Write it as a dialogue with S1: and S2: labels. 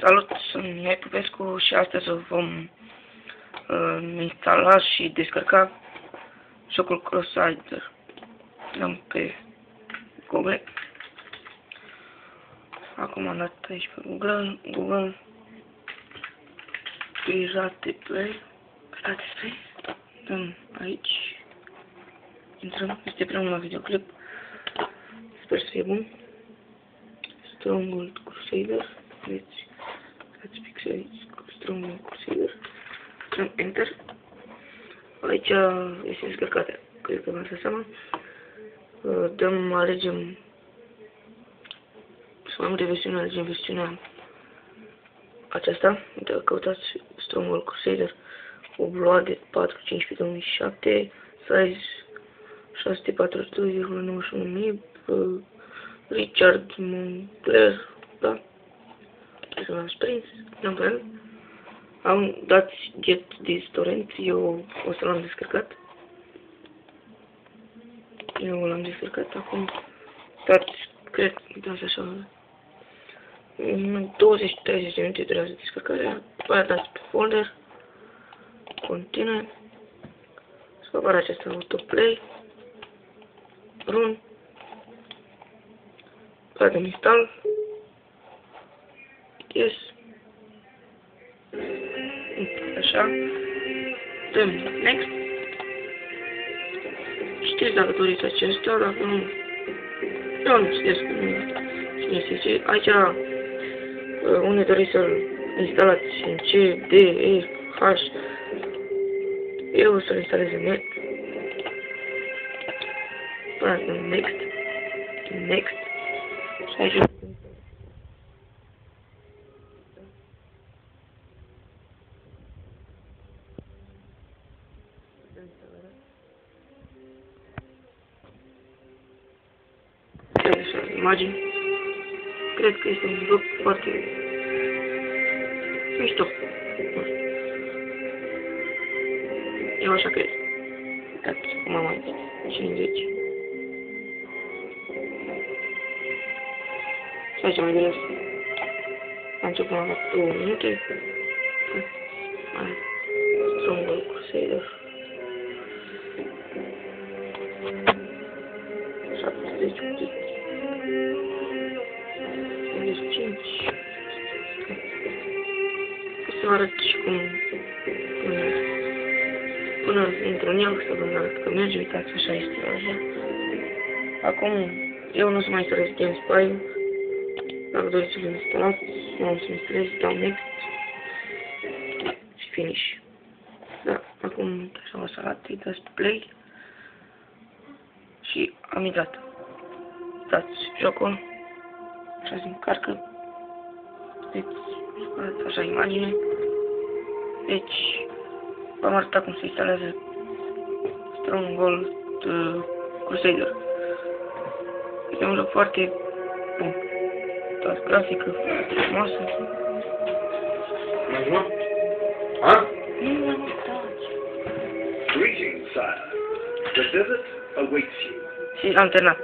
S1: Salut, sunt Mihai Popescu și astăzi vom instala și descărca jocul Crusader. Dăm pe Google. Acum am dat aici pe Google Pirate Play. Dăm aici. Intrăm, este primul videoclip. Sper să fie bun. Stronghold Crusader. Vedeți, dați pix aici, Stronghold Crusader. Dăm Enter. Aici este descărcată, cred că v-ați dat seama. Alegem să mai multe versiuni, alegem versiunea aceasta. Dacă căutați Stronghold Crusader, Obloade 415 2007, size 642,91 MB, Richard Moncler, da? Să l-am prins, n-am pe el. Am dat get this torrent, eu o să l-am descărcat. Eu l-am descărcat, acum dați, cred, dați așa, 20-30 de minute durează descărcarea, după aia dați pe folder, continue, scoparea aceasta autoplay, run, dăm install, yes, așa, dăm next, știți dacă doriți acestea, dacă nu, eu nu știți cine este aici, unde doriți să-l instalați în C, D, E, H, eu o să-l instalez în net, până next, și aici imagini. Cred că este un joc foarte mișto. Eu așa cred. Uitați cum am aici. 50. Și aici mai bine. Am început la 2 minute. Mai Stronghold Crusader. 70 55. Să vă arăt și cum până intru în el, să vă arăt că merge, uitați, așa este așa. Acum, eu nu o să mai instalez GameSpy. Dacă doriți să-l instalați, nu o să instalez, dau next și finish. Da, acum așa o să arate, dați play și am intrat. Dați jocul. Așa se încarcă. Deci, așa imagine. Deci, v-am arătat cum se instalează Stronghold Crusader. Este un joc foarte bun. Toată grafică, foarte frumoasă.
S2: Mai jumătate? Ha?
S1: Nu m-am uitat.
S3: Greetings, sire. The desert awaits you.
S1: Și am terminat.